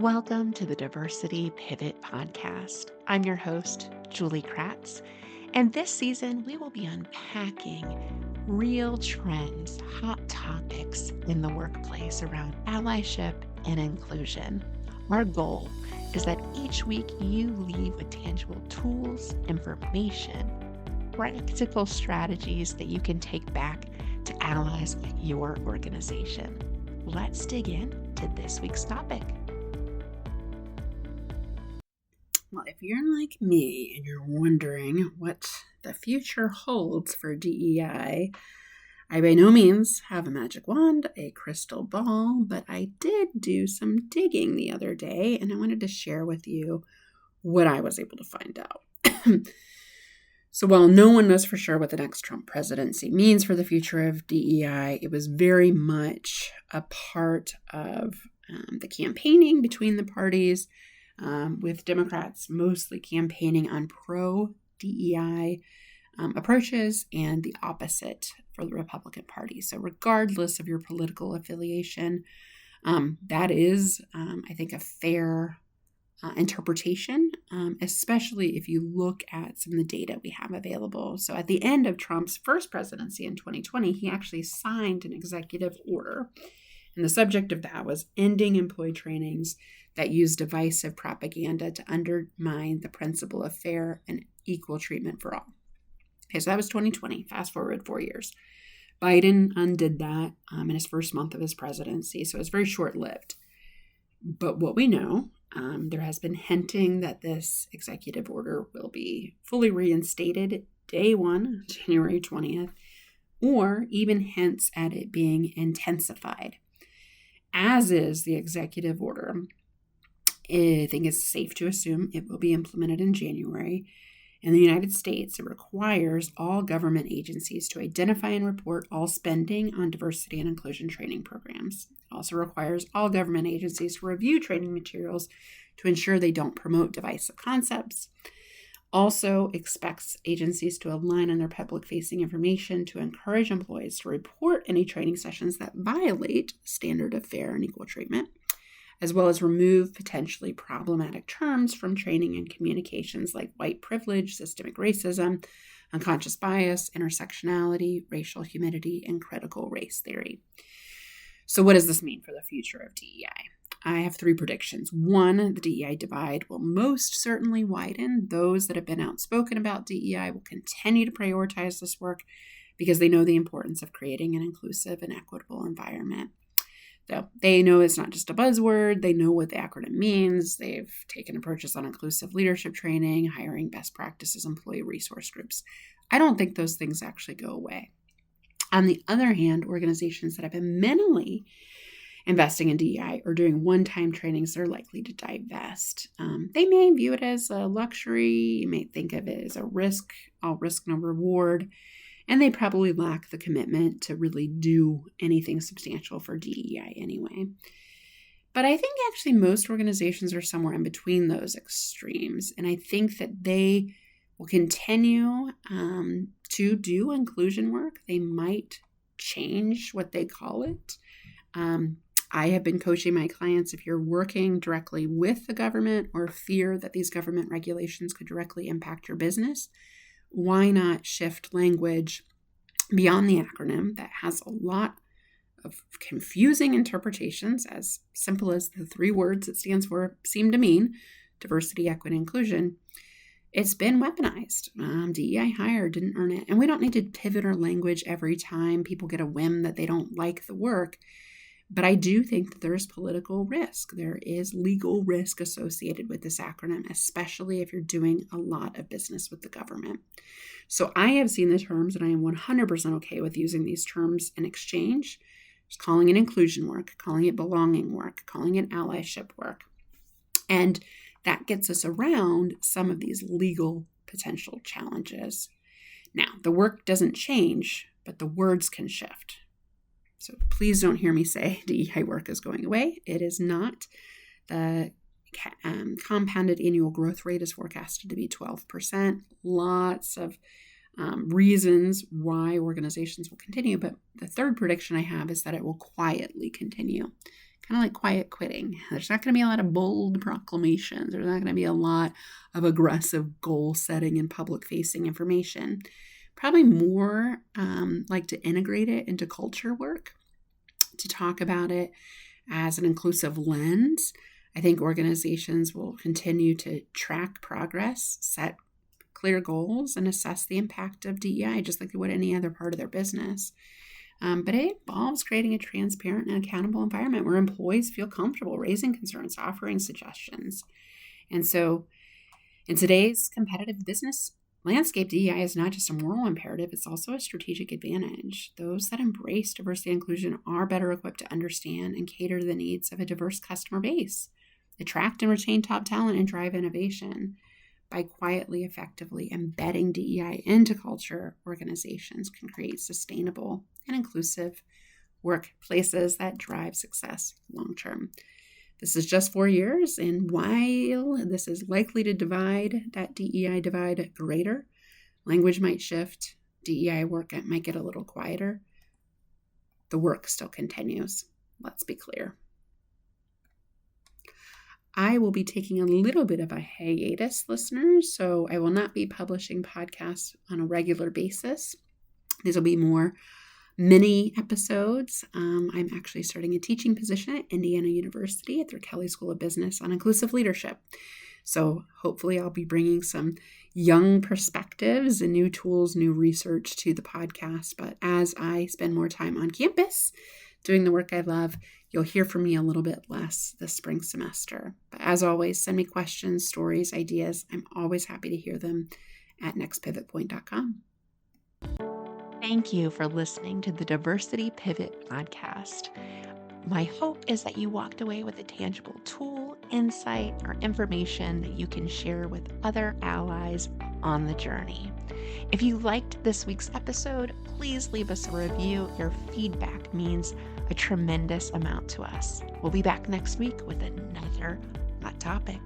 Welcome to the Diversity Pivot Podcast. I'm your host, Julie Kratz, and this season we will be unpacking real trends, hot topics in the workplace around allyship and inclusion. Our goal is that each week you leave with tangible tools, information, practical strategies that you can take back to allies at your organization. Let's dig in to this week's topic. Well, if you're like me and you're wondering what the future holds for DEI, I by no means have a magic wand, a crystal ball, but I did do some digging the other day, and I wanted to share with you what I was able to find out. So while no one knows for sure what the next Trump presidency means for the future of DEI, it was very much a part of the campaigning between the parties, with Democrats mostly campaigning on pro-DEI approaches and the opposite for the Republican Party. So regardless of your political affiliation, that is, I think, a fair interpretation, especially if you look at some of the data we have available. So at the end of Trump's first presidency in 2020, he actually signed an executive order. And the subject of that was ending employee trainings that use divisive propaganda to undermine the principle of fair and equal treatment for all. Okay, so that was 2020. Fast forward 4 years. Biden undid that in his first month of his presidency, so it's very short-lived. But what we know, there has been hinting that this executive order will be fully reinstated day one, January 20th, or even hints at it being intensified. As is the executive order, I think it's safe to assume it will be implemented in January. In the United States, it requires all government agencies to identify and report all spending on diversity and inclusion training programs. It also requires all government agencies to review training materials to ensure they don't promote divisive concepts. Also expects agencies to align on their public-facing information to encourage employees to report any training sessions that violate the standard of fair and equal treatment, as well as remove potentially problematic terms from training and communications like white privilege, systemic racism, unconscious bias, intersectionality, racial humidity, and critical race theory. So what does this mean for the future of DEI? I have 3 predictions. 1, the DEI divide will most certainly widen. Those that have been outspoken about DEI will continue to prioritize this work because they know the importance of creating an inclusive and equitable environment. So they know it's not just a buzzword. They know what the acronym means. They've taken approaches on inclusive leadership training, hiring best practices, employee resource groups. I don't think those things actually go away. On the other hand, organizations that have been minimally investing in DEI or doing one-time trainings are likely to divest. They may view it as a luxury. You may think of it as a risk, all risk, no reward. And they probably lack the commitment to really do anything substantial for DEI anyway. But I think actually most organizations are somewhere in between those extremes. And I think that they will continue to do inclusion work. They might change what they call it. I have been coaching my clients, if you're working directly with the government or fear that these government regulations could directly impact your business, why not shift language beyond the acronym that has a lot of confusing interpretations, as simple as the 3 words it stands for seem to mean, diversity, equity, inclusion. It's been weaponized. DEI hire didn't earn it. And we don't need to pivot our language every time people get a whim that they don't like the work. But I do think that there's political risk. There is legal risk associated with this acronym, especially if you're doing a lot of business with the government. So I have seen the terms, and I am 100% okay with using these terms in exchange, just calling it inclusion work, calling it belonging work, calling it allyship work. And that gets us around some of these legal potential challenges. Now, the work doesn't change, but the words can shift. So please don't hear me say DEI work is going away. It is not. The compounded annual growth rate is forecasted to be 12%. Lots of reasons why organizations will continue. But the third prediction I have is that it will quietly continue kind of like quiet quitting. There's not going to be a lot of bold proclamations. There's not going to be a lot of aggressive goal setting and public facing information. Probably more like to integrate it into culture work, to talk about it as an inclusive lens. I think organizations will continue to track progress, set clear goals, and assess the impact of DEI just like they would any other part of their business. But it involves creating a transparent and accountable environment where employees feel comfortable raising concerns, offering suggestions. And so in today's competitive business landscape, DEI is not just a moral imperative, it's also a strategic advantage. Those that embrace diversity and inclusion are better equipped to understand and cater to the needs of a diverse customer base, attract and retain top talent, and drive innovation. By quietly, effectively embedding DEI into culture, organizations can create sustainable and inclusive workplaces that drive success long-term. This is just 4 years, and while this is likely to divide that DEI divide greater, language might shift, DEI work might get a little quieter, the work still continues. Let's be clear. I will be taking a little bit of a hiatus, listeners, so I will not be publishing podcasts on a regular basis. These will be more mini episodes. I'm actually starting a teaching position at Indiana University at their Kelley School of Business on inclusive leadership. So hopefully I'll be bringing some young perspectives and new tools, new research to the podcast. But as I spend more time on campus doing the work I love, you'll hear from me a little bit less this spring semester. But as always, send me questions, stories, ideas. I'm always happy to hear them at nextpivotpoint.com. Thank you for listening to the Diversity Pivot podcast. My hope is that you walked away with a tangible tool, insight, or information that you can share with other allies on the journey. If you liked this week's episode, please leave us a review. Your feedback means a tremendous amount to us. We'll be back next week with another hot topic.